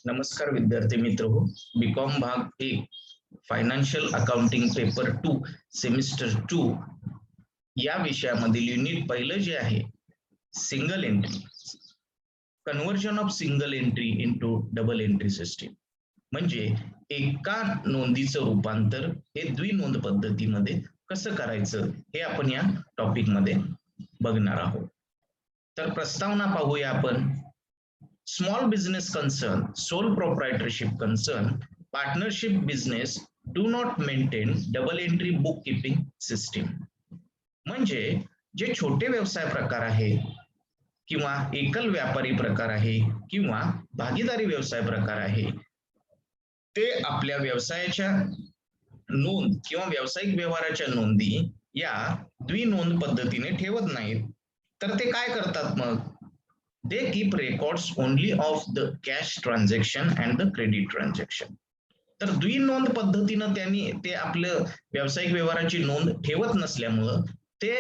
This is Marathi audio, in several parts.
नमस्कार विद्यार्थी मित्र हो. बीकॉम भाग 1 फायनान्शियल अकाउंटिंग पेपर 2 सेमिस्टर 2 या विषयामधील युनिट पहिलं जे आहे single entry, conversion of single entry into double entry system, म्हणजे एका नोंदीचं रूपांतर हे द्विनोंद पद्धतीमध्ये कसं करायचं हे आपण या टॉपिक मध्ये बघणार आहोत. तर प्रस्तावना पाहूया आपण. Small business concern, sole proprietorship concern, partnership business do not maintain double entry bookkeeping system. म्हणजे जे छोटे व्यवसाय प्रकार आहे किंवा एकल व्यापारी प्रकार आहे किंवा भागीदारी व्यवसाय प्रकार आहे, ते आपल्या व्यवसायाच्या नोंद किंवा व्यावसायिक व्यवहाराच्या नोंदी या द्विनोंद पद्धतीने ठेवत नाहीत. तर ते काय करतात मग? They keep records only of the cash transaction and the credit transaction. तर द्विनोंद पद्धतीनं त्यांनी ते आपलं व्यावसायिक व्यवहाराची नोंद ठेवत नसल्यामुळं ते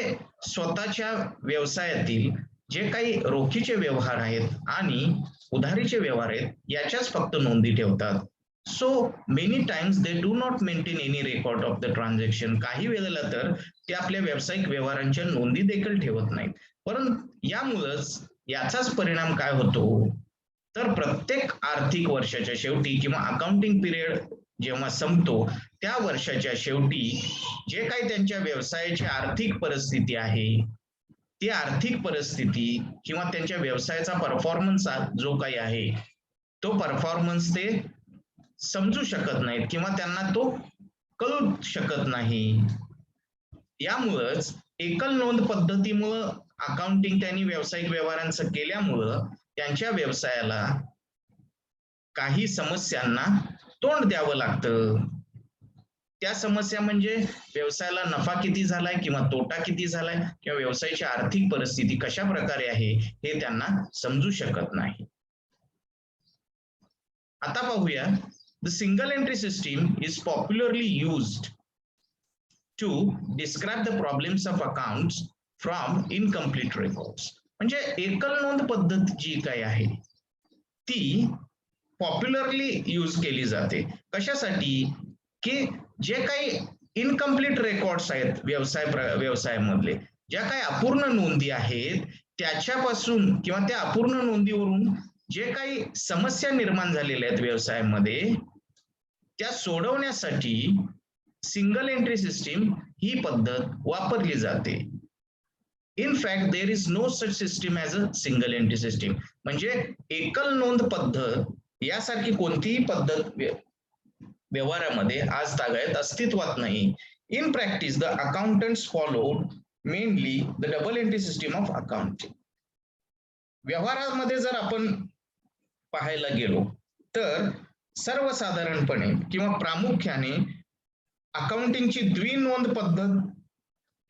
स्वतःच्या व्यवसायातील जे काही रोखीचे व्यवहार आहेत आणि उधारीचे व्यवहार आहेत याच्याच फक्त नोंदी ठेवतात. So many times they do not maintain any record of the transaction. काही वेळेला तर ते आपल्या व्यावसायिक व्यवहारांच्या नोंदी देखील ठेवत नाहीत. परंतु यामुळेच याचाच परिणाम काय होतो, तर प्रत्येक आर्थिक वर्षाच्या शेवटी किंवा अकाउंटिंग पिरियड जेव्हा संपतो त्या वर्षाच्या शेवटी जे काही त्यांच्या व्यवसायाची आर्थिक परिस्थिती आहे, ती आर्थिक परिस्थिती किंवा त्यांच्या व्यवसायाचा परफॉर्मन्स जो काही आहे तो परफॉर्मन्स ते समजू शकत नाहीत किंवा त्यांना तो कळू शकत नाही. यामुळेच एकल नोंद पद्धतीमुळे अकाउंटिंग त्यांनी व्यावसायिक व्यवहारांचं केल्यामुळं त्यांच्या व्यवसायाला काही समस्यांना तोंड द्यावं लागतं. त्या समस्या म्हणजे व्यवसायाला नफा किती झालाय किंवा तोटा किती झालाय किंवा व्यवसायाची आर्थिक परिस्थिती कशा प्रकारे आहे हे त्यांना समजू शकत नाही. आता पाहूया. The single entry system is popularly used to describe the problems of accounts from incomplete records. म्हणजे एकल नोंद पद्धत जी काही आहे ती पॉप्युलरली यूज केली जाते. कशासाठी? की जे काही इनकम्प्लीट रेकॉर्ड्स आहेत व्यवसायामधले, ज्या काही अपूर्ण नोंदी आहेत त्याच्यापासून किंवा त्या अपूर्ण नोंदीवरून जे काही समस्या निर्माण झालेल्या आहेत व्यवसायामध्ये त्या सोडवण्यासाठी सिंगल एंट्री सिस्टीम ही पद्धत वापरली जाते. In fact there is no such system as a single entry system. म्हणजे एकल नोंद पद्धत यासारखी कोणतीही पद्धत व्यवहारामध्ये आज तागायत अस्तित्वात नाही. In practice the accountants followed mainly the double entry system of accounting. व्यवहारामध्ये जर आपण पाहायला गेलो तर सर्वसाधारणपणे किंवा प्रामुख्याने अकाउंटिंगची द्विनोंद पद्धत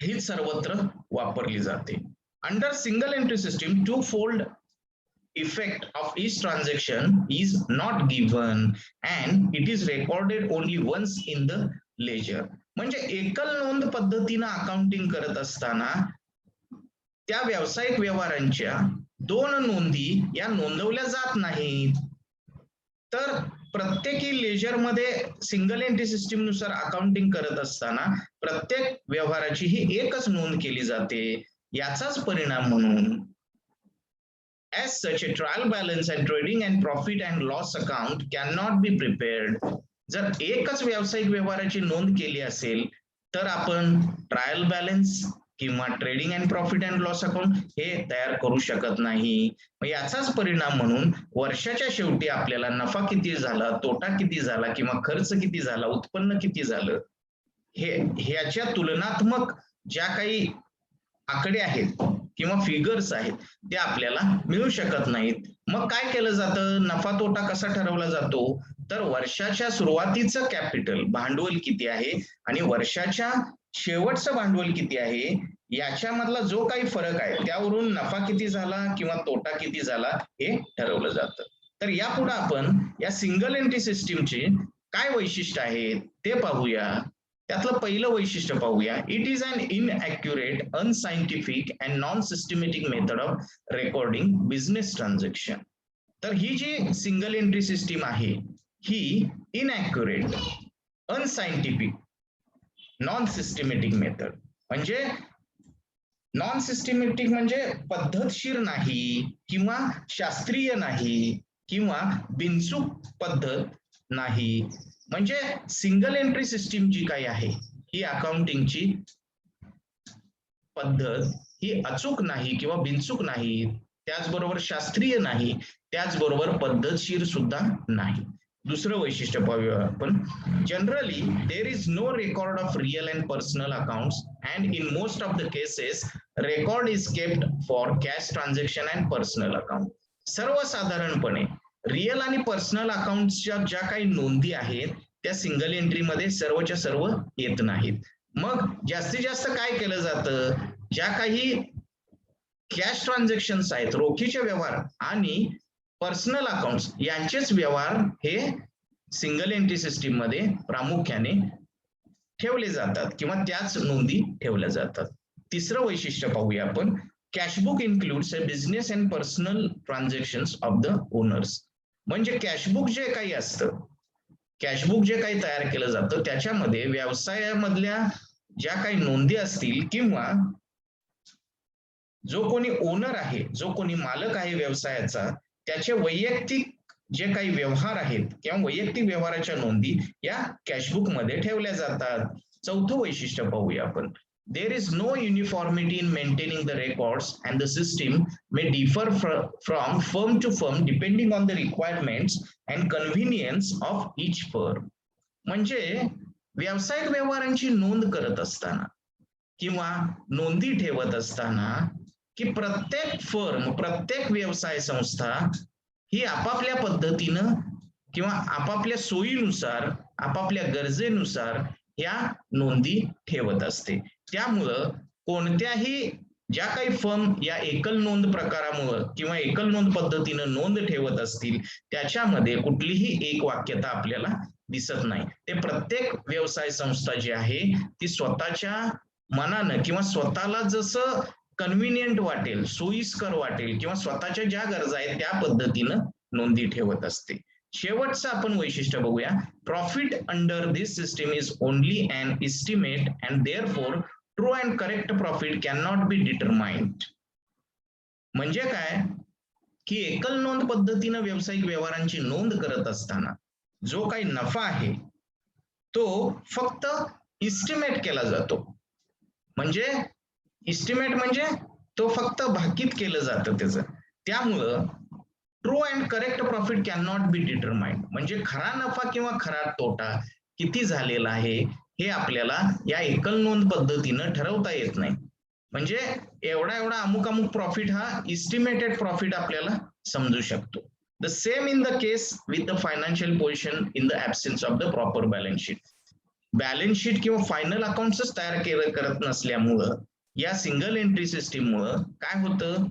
ही सर्वत्र वापरली जाते. Under single entry system two fold effect of each transaction is not given and it is recorded only once in the ledger. म्हणजे एकल नोंद पद्धतीने अकाउंटिंग करत असताना त्या व्यावसायिक व्यवहारांच्या दोन नोंदी या नोंदवल्या जात नाहीत. तर प्रत्येकी लेजर मध्ये सिंगल एंट्री सिस्टीम नुसार अकाउंटिंग करत असताना प्रत्येक व्यवहाराची ही एकच नोंद केली जाते. याचाच परिणाम म्हणून as such a trial balance and trading and profit and loss account cannot be prepared. जर एकच व्यावसायिक व्यवहाराची नोंद केली असेल तर आपण ट्रायल बॅलन्स किंवा trading and profit and loss account हे तयार करू शकत नाही. याचाच परिणाम म्हणून वर्षाच्या शेवटी आपल्याला नफा किती झाला, तोटा किती झाला किंवा खर्च किती झाला, उत्पन्न किती झालं हे ह्याच्या तुलनात्मक ज्या काही आकडे आहेत किंवा फिगर्स आहेत ते आपल्याला मिळू शकत नाहीत. मग काय केलं जातं? नफा तोटा कसा ठरवला जातो? तर वर्षाच्या सुरुवातीचं कॅपिटल भांडवल किती आहे आणि वर्षाच्या शेवटचं भांडवल किती आहे याच्यामधला जो काही फरक आहे त्यावरून नफा किती झाला किंवा तोटा किती झाला हे ठरवलं जातं. तर यापुढे आपण या सिंगल एंट्री सिस्टीमचे काय वैशिष्ट्य आहेत ते पाहूया. त्यातलं पहिलं वैशिष्ट्य पाहूया. It is an inaccurate, unscientific and non systematic method of recording business transaction. तर ही जी सिंगल एंट्री सिस्टीम आहे ही inaccurate, unscientific, non systematic method, म्हणजे नॉन सिस्टमॅटिक म्हणजे पद्धतशीर नाही किंवा शास्त्रीय नाही किंवा बिनचूक पद्धत नाही. म्हणजे सिंगल एंट्री सिस्टीम जी काही आहे ही अकाउंटिंगची पद्धत ही अचूक नाही किंवा बिनचूक नाही, त्याचबरोबर शास्त्रीय नाही, त्याचबरोबर पद्धतशीर सुद्धा नाही. दुसरं वैशिष्ट्य पाहूया आपण. Generally there is no record of real and personal accounts and in most of the cases record is kept for cash transaction and personal account. सर्वसाधारणपणे रिअल आणि पर्सनल अकाउंटच्या ज्या काही नोंदी आहेत त्या सिंगल एंट्रीमध्ये सर्वच्या सर्व येत नाहीत. मग जास्तीत जास्त काय केलं जातं, ज्या काही कॅश ट्रान्झॅक्शन्स आहेत, रोखीचे व्यवहार आणि पर्सनल अकाउंट्स यांचेच व्यवहार हे सिंगल एंट्री सिस्टीम मध्ये प्रामुख्याने ठेवले जातात किंवा त्याच नोंदी ठेवल्या जातात. तिसरं वैशिष्ट्य पाहूया आपण. Cashbook includes a business and personal transactions of the owners. म्हणजे कॅशबुक जे काही असतं, कॅशबुक जे काही तयार केलं जातं त्याच्यामध्ये व्यवसायामधल्या ज्या काही नोंदी असतील किंवा जो कोणी ओनर आहे, जो कोणी मालक आहे व्यवसायाचा, त्याचे वैयक्तिक जे काही व्यवहार आहेत किंवा वैयक्तिक व्यवहाराच्या नोंदी या कॅशबुक मध्ये ठेवल्या जातात. चौथं वैशिष्ट्य पाहूया आपण. There is no uniformity in maintaining the records and the system may differ from firm to firm depending on the requirements and convenience of each firm. म्हणजे व्यावसायिक व्यवहारांची नोंद करत असताना किंवा नोंदी ठेवत असताना की प्रत्येक फर्म, प्रत्येक व्यवसाय संस्था ही आपापल्या पद्धतीनं किंवा आपापल्या सोयीनुसार, आपापल्या गरजेनुसार या नोंदी ठेवत असते. त्यामुळं कोणत्याही ज्या काही फर्म या एकल नोंद प्रकारामुळे किंवा एकल नोंद पद्धतीनं नोंद ठेवत असतील त्याच्यामध्ये कुठलीही एक वाक्यता आपल्याला दिसत नाही. ते प्रत्येक व्यवसाय संस्था जी आहे ती स्वतःच्या मनानं किंवा स्वतःला जसं कन्व्हिनियंट वाटेल, सोयीस्कर वाटेल किंवा स्वतःच्या ज्या गरजा आहेत त्या पद्धतीनं नोंदी ठेवत असते. शेवटचं आपण वैशिष्ट्य बघूया. Profit under this system is only an estimate and therefore true and correct profit can not be determined. म्हणजे काय की एकल नोंद पद्धतीनं व्यावसायिक व्यवहारांची नोंद करत असताना जो काही नफा आहे तो फक्त इस्टिमेट केला जातो. म्हणजे इस्टिमेट म्हणजे तो फक्त भाकीत केलं जातं त्याचं. त्यामुळं true and correct profit can not be determined. म्हणजे खरा नफा किंवा खरा तोटा किती झालेला आहे हे आपल्याला या एकल नोंद पद्धतीनं ठरवता येत नाही. म्हणजे एवढा एवढा अमुक अमुक प्रॉफिट हा इस्टिमेटेड प्रॉफिट आपल्याला समजू शकतो. The same in the case with the financial position in the absence of the proper balance sheet. Balance sheet किंवा फायनल अकाउंट्सच तयार करत नसल्यामुळं या सिंगल एंट्री सिस्टीम मुळे काय होतं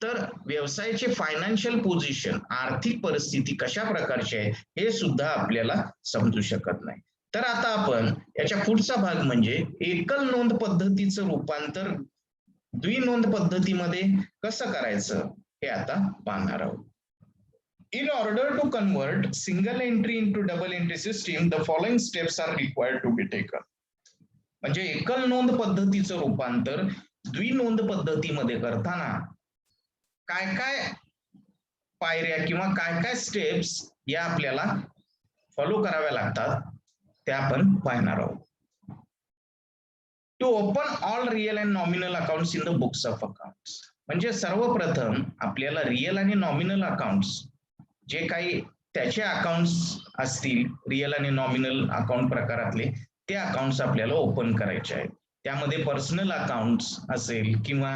तर व्यवसायाचे फायनान्शियल पोझिशन, आर्थिक परिस्थिती कशा प्रकारची आहे हे सुद्धा आपल्याला समजू शकत नाही. तर आता आपण याच्या पुढचा भाग म्हणजे एकल नोंद पद्धतीचं रूपांतर द्विनोंद पद्धतीमध्ये कसं करायचं हे आता पाहणार आहोत. In order to convert single entry into double entry system, the following steps are required to be taken. म्हणजे एकल नोंद पद्धतीचं रूपांतर द्विनोंद पद्धतीमध्ये करताना काय काय पायऱ्या किंवा काय काय स्टेप्स या आपल्याला फॉलो कराव्या लागतात त्या आपण पाहणार आहोत. To open all real and nominal accounts in the books of accounts. म्हणजे सर्वप्रथम आपल्याला रिअल आणि नॉमिनल अकाउंट्स जे काही त्याचे अकाउंट्स असतील रिअल आणि नॉमिनल अकाउंट प्रकारातले ते अकाउंट्स आपल्याला ओपन करायचे आहेत. त्यामध्ये पर्सनल अकाउंट्स असेल किंवा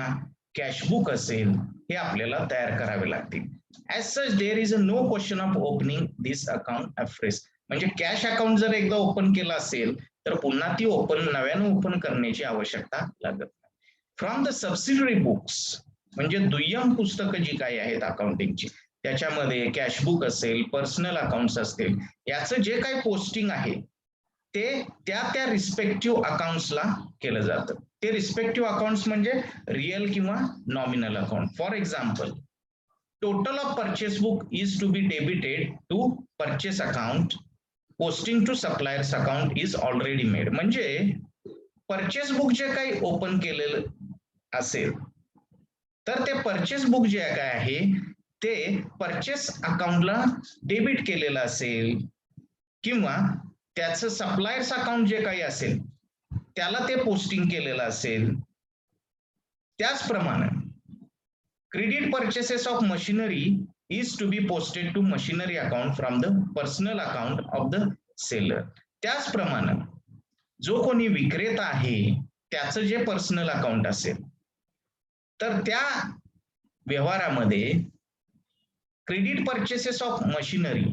कॅशबुक असेल हे आपल्याला तयार करावे लागतील. As such there is a no question of opening this account afresh. म्हणजे कॅश अकाउंट जर एकदा ओपन केला असेल तर पुन्हा ती नव्यानं ओपन करण्याची आवश्यकता लागत नाही. फ्रॉम द सबसिडरी बुक्स म्हणजे दुय्यम पुस्तकं जी काही आहेत अकाउंटिंगची त्याच्यामध्ये कॅशबुक असेल, पर्सनल अकाउंट्स असतील, याचं जे काही पोस्टिंग आहे ते त्या रिस्पेक्टिव्ह अकाउंट्सला केलं जातं. ते रिस्पेक्टिव्ह अकाउंट्स म्हणजे रिअल किंवा nominal account. For example total of purchase book is to be debited to purchase account, posting to suppliers account is already made. म्हणजे परचेस बुक जे काही ओपन केलेलं असेल तर ते परचेस बुक जे काय आहे ते परचेस अकाउंटला डेबिट केलेलं असेल किंवा त्याचं सप्लायर्स अकाउंट जे काही असेल त्याला ते पोस्टिंग केलेलं असेल. त्याचप्रमाणे credit purchases of machinery is to be posted to machinery account from the personal account of the seller. त्याचप्रमाणे जो कोणी विक्रेता आहे त्याचं जे पर्सनल अकाउंट असेल तर त्या व्यवहारामध्ये क्रेडिट परचेसेस ऑफ मशिनरी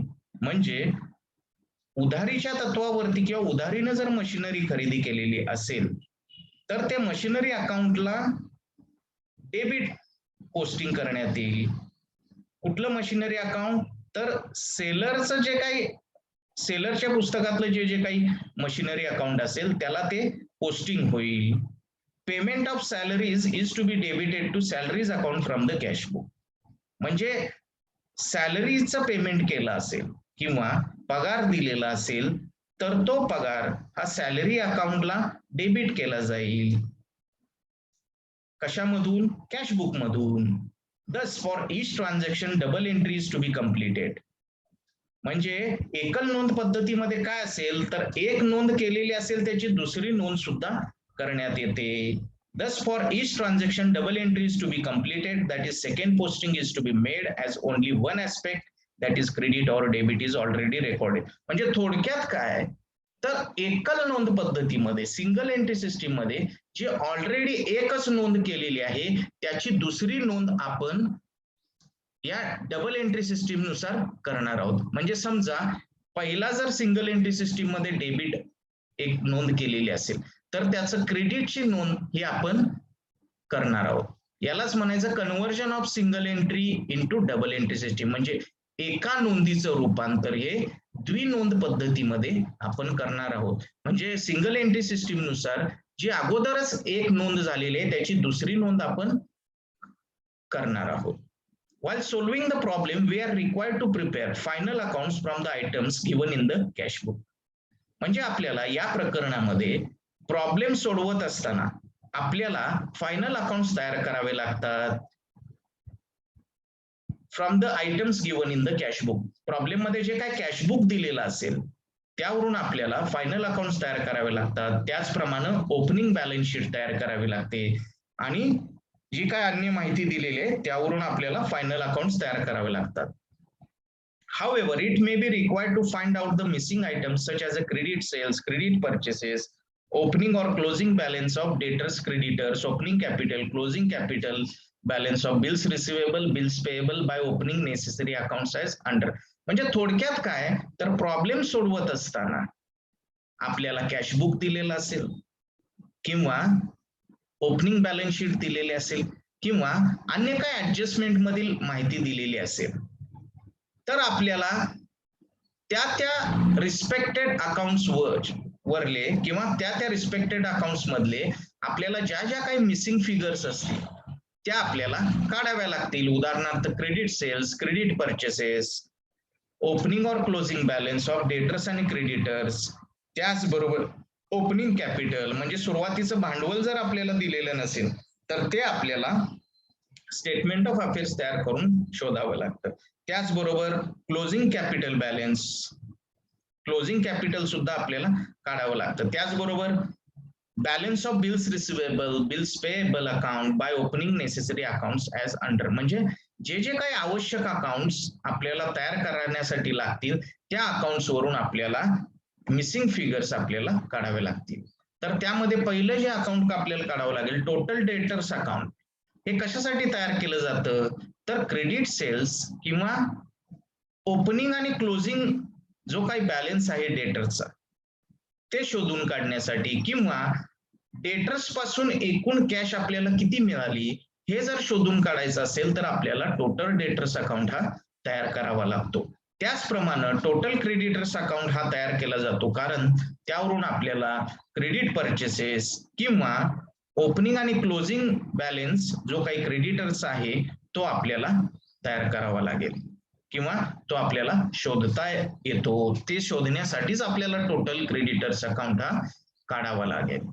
म्हणजे उधारीच्या तत्वावरती किंवा उधारीने जर मशिनरी खरेदी केलेली असेल तर ते मशिनरी अकाउंटला डेबिट पोस्टिंग करण्यात येईल. कुठलं मशिनरी अकाउंट तर सेलरचं जे काही सेलरच्या पुस्तकातलं जे काही मशिनरी अकाउंट असेल त्याला ते पोस्टिंग होईल. Payment of salaries is to be debited to salaries account from the cash book. म्हणजे सॅलरीचं पेमेंट केलं असेल किंवा पगार दिलेला असेल तर तो पगार हा सॅलरी अकाउंटला डेबिट केला जाईल. कशामधून? कॅश बुक मधून. Thus for each transaction double entry is to be completed. म्हणजे एकल नोंद पद्धतीमध्ये काय असेल तर एक नोंद केलेली असेल त्याची दुसरी नोंद सुद्धा करण्यात येते. Thus for each transaction double entry is to be completed, that is second posting is to be made as only one aspect, that is credit or debit is already recorded. म्हणजे थोडक्यात काय तर एकल नोंद पद्धतीमध्ये सिंगल एंट्री सिस्टीम मध्ये जी ऑलरेडी एकच नोंद केलेली आहे त्याची दुसरी नोंद आपण या डबल एंट्री सिस्टीम नुसार करणार आहोत. म्हणजे समजा पहिला जर सिंगल एंट्री सिस्टीम मध्ये डेबिट एक नोंद केलेली असेल तर त्याचं क्रेडिटची नोंद ही आपण करणार आहोत. यालाच म्हणायचं conversion of single entry into double entry system. म्हणजे एका नोंदीचं रूपांतर हे द्विनोंद पद्धतीमध्ये आपण करणार आहोत. म्हणजे सिंगल एंट्री सिस्टीम नुसार जी अगोदरच एक नोंद झालेली आहे त्याची दुसरी नोंद आपण करणार आहोत. While solving the problem, we are required to prepare final accounts from the items given in the cash book. म्हणजे आपल्याला या प्रकरणामध्ये प्रॉब्लेम सोडवत असताना आपल्याला फायनल अकाउंट्स तयार करावे लागतात from the items given in the cash book. Problem मध्ये जे काय कॅश बुक दिलेलं असेल त्यावरून आपल्याला फायनल अकाउंट्स तयार करावे लागतात. त्याचप्रमाणे ओपनिंग बॅलन्स शीट तयार करावी लागते आणि जी काय अन्य माहिती दिलेली आहे त्यावरून आपल्याला फायनल अकाउंट्स तयार करावे लागतात. However, it may be required to find out the missing items such as a credit sales, credit purchases, opening or closing balance of debtors, creditors, opening capital, closing capital, balance of bills receivable, bills payable by opening necessary accounts as under. म्हणजे थोडक्यात काय तर प्रॉब्लेम सोडवत असताना आपल्याला कॅश बुक दिलेलं असेल किंवा ओपनिंग बॅलन्स शीट दिलेली असेल किंवा अन्य काय ऍडजस्टमेंट मधील माहिती दिलेली असेल तर आपल्याला त्या रिस्पेक्टेड अकाउंट्स वरले किंवा त्या रिस्पेक्टेड अकाउंट्स मधले आपल्याला ज्या काही मिसिंग फिगर्स असतील त्या आपल्याला काढाव्या लागतील. उदाहरणार्थ credit sales, credit purchases, opening और क्लोजिंग बॅलन्स ऑफ डेटर्स आणि क्रेडिटर्स, त्याचबरोबर ओपनिंग कॅपिटल म्हणजे सुरुवातीचं भांडवल जर आपल्याला दिलेलं नसेल तर ते आपल्याला स्टेटमेंट ऑफ अफेअर्स तयार करून शोधावं लागतं. त्याचबरोबर closing capital balance, closing capital सुद्धा आपल्याला काढावं लागतं. त्याचबरोबर balance of bills receivable, bills payable account by opening necessary accounts as under. म्हणजे जे काही आवश्यक अकाउंट्स आपल्याला तयार करण्यासाठी लागतील त्या अकाउंट्स वरून आपल्याला मिसिंग फिगर्स आपल्याला काढावे लागतील. तर त्यामध्ये पहिलं जे अकाउंट आपल्याला काढावं लागेल टोटल डेटर्स अकाउंट. हे कशासाठी तयार केलं जातं तर क्रेडिट सेल्स किंवा ओपनिंग आणि क्लोजिंग जो काही बॅलन्स आहे डेटर्सचा ते शोधून काढण्यासाठी किंवा डेटर्स पासून एकूण कॅश आपल्याला किती मिळाली हे जर शोधून काढायचं असेल तर आपल्याला टोटल डेटर्स अकाउंट हा तयार करावा लागतो. त्याचप्रमाणे टोटल क्रेडिटर्स अकाउंट हा तयार केला जातो कारण त्यावरून आपल्याला क्रेडिट परचेसेस किंवा ओपनिंग आणि क्लोजिंग बॅलन्स जो काही क्रेडिटर्स आहे तो आपल्याला तयार करावा लागेल किंवा तो आपल्याला शोधता येतो. ते शोधण्यासाठीच आपल्याला टोटल क्रेडिटर्स अकाउंट हा काढावा लागेल.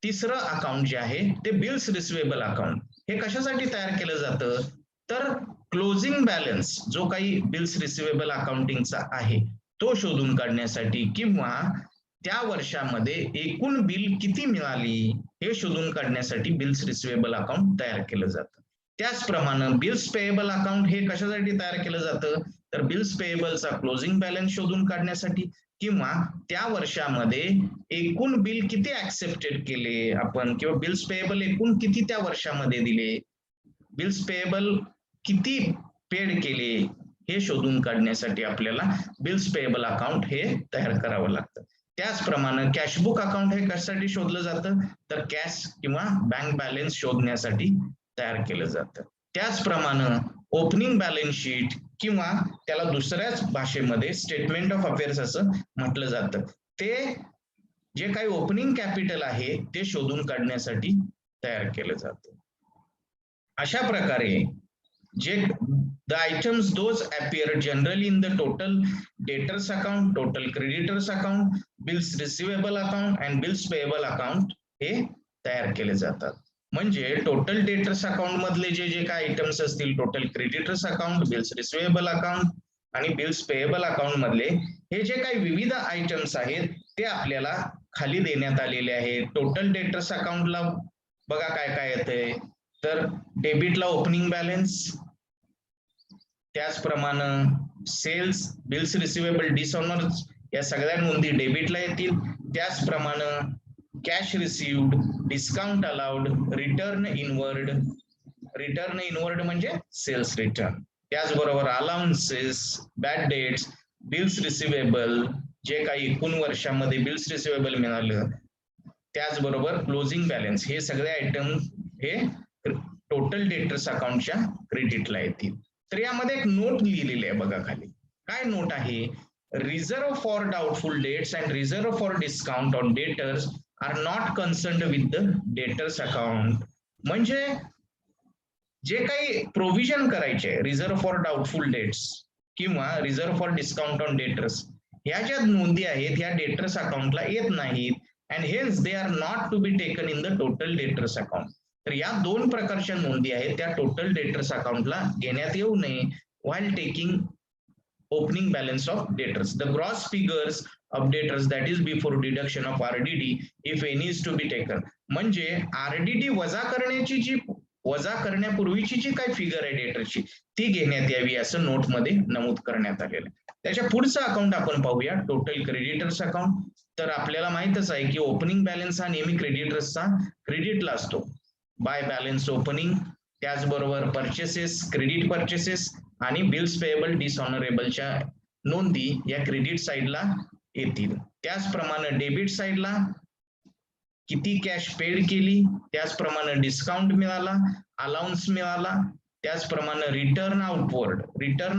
तिसरं अकाउंट जे आहे ते बिल्स रिसिवेबल अकाउंट. हे कशासाठी तयार केलं जातं, तर क्लोजिंग बॅलन्स जो काही बिल्स रिसिवेबल अकाउंटिंगचा आहे तो शोधून काढण्यासाठी किंवा त्या वर्षामध्ये एकूण बिल किती मिळाली हे शोधून काढण्यासाठी बिल्स रिसिवेबल अकाउंट तयार केलं जातं. त्याचप्रमाणे बिल्स पेएबल अकाउंट हे कशासाठी तयार केलं जातं, तर बिल्स पेएबलचा क्लोजिंग बॅलन्स शोधून काढण्यासाठी किंवा त्या वर्षामध्ये एकूण बिल किती ऍक्सेप्टेड केले आपण किंवा बिल्स पेएबल एकूण किती त्या वर्षामध्ये दिले, बिल्स पेएबल किती पेड केले हे शोधून काढण्यासाठी आपल्याला बिल्स पेएबल अकाउंट हे तयार करावं लागतं. त्याचप्रमाणे कॅशबुक अकाउंट हे कशासाठी शोधलं जातं, तर कॅश किंवा बँक बॅलन्स शोधण्यासाठी तयार केलं जातं. त्याचप्रमाणे ओपनिंग बॅलन्स शीट किंवा त्याला दुसऱ्याच भाषेमध्ये स्टेटमेंट ऑफ अफेअर्स असं म्हटलं जातं, ते जे काही ओपनिंग कॅपिटल आहे ते शोधून काढण्यासाठी तयार केलं जातं. अशा प्रकारे जे the items those appear generally in the total debtors account, total creditors account, bills receivable account and bills payable account हे तयार केले जातात. म्हणजे टोटल डेटर्स अकाउंट मधले जे जे काही आयटम्स असतील, total creditors account, bills receivable account आणि बिल्स पेएबल अकाउंट मधले हे जे काही विविध आयटम्स आहेत ते आपल्याला खाली देण्यात आलेले आहेत. टोटल डेटर्स अकाउंटला बघा काय काय येतंय, तर डेबिटला ओपनिंग बॅलन्स, त्याचप्रमाणे सेल्स, बिल्स रिसिवेबल, डिसऑनर्स या सगळ्या नोंदी डेबिटला येतील. त्याचप्रमाणे cash received, discount allowed, return inward म्हणजे सेल्स रिटर्न, त्याचबरोबर allowances, bad debts, bills receivable जे काही एकूण वर्षामध्ये बिल्स रिसिवेबल मिळालं, त्याचबरोबर क्लोजिंग बॅलन्स हे सगळे आयटम हे टोटल डेटर्स अकाउंटच्या क्रेडिटला येतील. तर यामध्ये एक नोट लिहिलेली आहे बघा खाली. काय नोट आहे, reserve for doubtful debts and reserve for discount on debtors are not concerned with the debtors account. म्हणजे जे काही प्रोव्हिजन करायचे रिझर्व्ह फॉर डाउटफुल डेट्स किंवा reserve for discount on debtors ह्या ज्या नोंदी आहेत ह्या डेटर्स अकाउंटला येत नाहीत and hence they are not to be taken in the total debtors account. तर या दोन प्रकारच्या नोंदी आहेत त्या टोटल डेटर्स अकाउंटला घेण्यात येऊ नये while taking opening balance of debtors. The gross figures of debtors that is before deduction of RDD if any is to be taken. म्हणजे RDD वजा करण्यापूर्वीची जी काही फिगर आहे डेटरची ती घेण्यात यावी असं नोटमध्ये नमूद करण्यात आलेलं आहे. त्याच्या पुढचं अकाउंट आपण पाहूया, टोटल क्रेडिटर्स अकाउंट. तर आपल्याला माहितच आहे की ओपनिंग बॅलन्स हा नेहमी क्रेडिटर्सचा क्रेडिटला असतो. बाय बॅलन्स ओपनिंग, त्याचबरोबर परचेसेस, क्रेडिट परचेसेस आणि बिल्स पेएबल डिसऑनरेबलच्या नोंदी या क्रेडिट साइडला येतील. त्याचप्रमाणे डेबिट साइडला किती कॅश पेड केली, त्याचप्रमाणे डिस्काउंट मिळाला, अलाउन्स मिळाला, त्याचप्रमाणे रिटर्न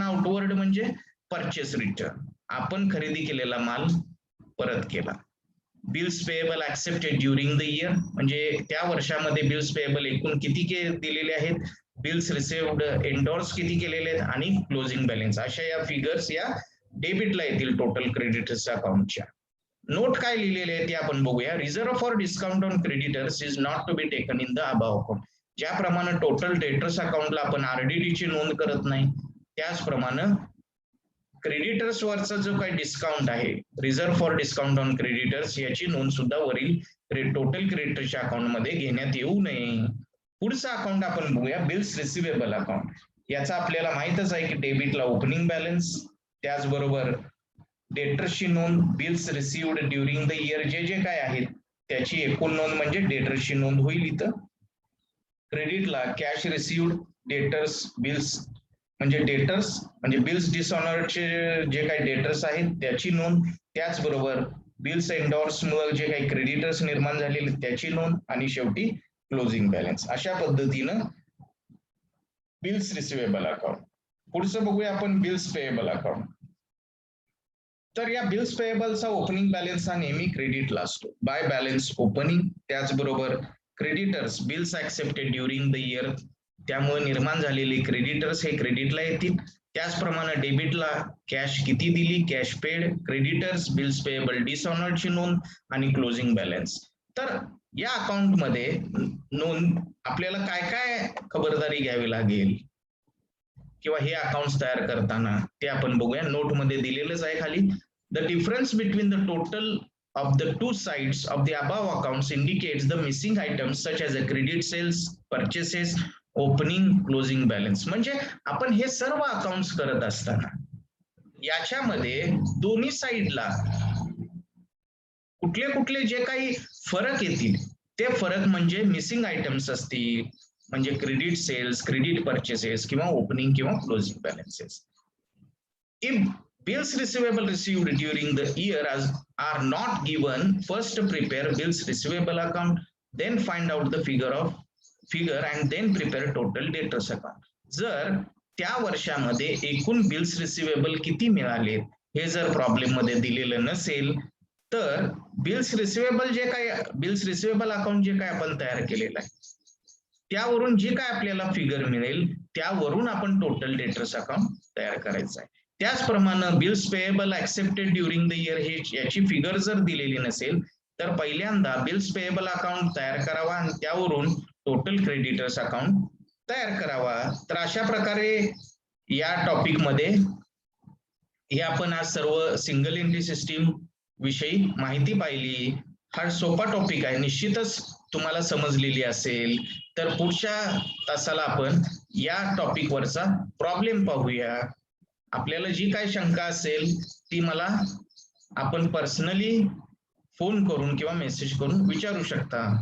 आउटवर्ड म्हणजे परचेस रिटर्न, आपण खरेदी केलेला माल परत केला. Bills payable accepted during the year म्हणजे त्या वर्षामध्ये बिल्स पेएबल एकूण किती दिलेले आहेत, बिल्स रिसिव्ड एंडोर्स किती केलेले आहेत आणि क्लोजिंग बॅलन्स, अशा या फिगर्स या डेबिटला येतील टोटल क्रेडिटर्स अकाउंटच्या. नोट काय लिहिलेले आहे ते आपण बघूया. Reserve for discount on creditors is not to be taken in the above account. ज्याप्रमाणे टोटल डेटर्स अकाउंटला आपण RDD ची नोंद करत नाही, त्याचप्रमाणे क्रेडिटर्स वरचा जो काही डिस्काउंट आहे reserve for discount on creditors याची नोंद सुद्धा वरील टोटल क्रेडिटर्सच्या अकाउंट मध्ये घेण्यात येऊ नये. पुढचं अकाउंट आपण बघूया, बिल्स रिसिवेबल अकाउंट. याचा आपल्याला माहितच आहे की डेबिटला ओपनिंग बॅलन्स, त्याचबरोबर डेटर्सची नोंद, bills received during the year जे जे काय आहेत त्याची एकूण नोंद म्हणजे डेटर्सची नोंद होईल इथं. क्रेडिटला कॅश रिसिव्ड, डेटर्स, बिल्स म्हणजे डेटर्स म्हणजे बिल्स डिसऑनर्डचे जे काही डेटर्स आहेत त्याची नोंद, त्याचबरोबर बिल्स एंडोर्स मुळे जे काही क्रेडिटर्स निर्माण झालेले त्याची नोंद आणि शेवटी क्लोजिंग बॅलन्स. अशा पद्धतीनं बिल्स रिसिवेबल अकाउंट. पुढचं बघूया आपण बिल्स पेएबल अकाउंट. तर या बिल्स पेएबलचा ओपनिंग बॅलन्स हा नेहमी क्रेडिटला असतो. बाय बॅलन्स ओपनिंग, त्याचबरोबर creditors bills accepted during the year त्यामुळे निर्माण झालेले क्रेडिटर्स हे क्रेडिटला येतील. त्याचप्रमाणे डेबिटला कॅश किती दिली, cash paid, creditors, bills payable डिसऑनर्डची नोंद आणि क्लोजिंग बॅलन्स. तर या अकाउंटमध्ये नोंद आपल्याला काय काय खबरदारी घ्यावी लागेल किंवा हे अकाउंट तयार करताना ते आपण बघूया. नोटमध्ये दिलेलंच आहे खाली. The difference between the total of the two sides of the above accounts indicates the missing items such as a credit sales, purchases, opening, closing balance. म्हणजे आपण हे सर्व अकाउंट्स करत असताना याच्यामध्ये दोन्ही साइडला कुठले कुठले जे काही फरक येतील ते फरक म्हणजे मिसिंग आयटम्स असतील, म्हणजे क्रेडिट सेल्स, क्रेडिट परचेसेस किंवा ओपनिंग किंवा closing balances. If bills receivable received during the year are not given, first prepare bills receivable account, then find out the figure and then prepare total debtors account. जर त्या वर्षामध्ये एकूण बिल्स रिसिवेबल किती मिळाले हे जर प्रॉब्लेम मध्ये दिलेलं नसेल तर बिल्स रिसिवेबल अकाउंट जे काय आपण तयार केलेलं आहे त्यावरून जे काय आपल्याला फिगर मिळेल त्यावरून आपण टोटल डेटर्स अकाउंट तयार करायचं आहे. त्याचप्रमाणे bills payable accepted during the year हे याची फिगर जर दिलेली नसेल तर पहिल्यांदा बिल्स पेएबल अकाउंट तयार करावा आणि त्यावरून टोटल क्रेडिटर्स अकाउंट तयार करावा. तर अशा प्रकारे या टॉपिक मध्ये हे आपण आज सर्व सिंगल एंट्री सिस्टीम विषयी माहिती पाहिली. हा सोपा टॉपिक आहे, निश्चितच तुम्हाला समजलेली असेल. तर पुढच्या तासाला आपण या टॉपिक वरचा प्रॉब्लेम पाहूया. आपल्याला जी काय शंका असेल ती मला आपण पर्सनली फोन करून किंवा मेसेज करून विचारू शकता.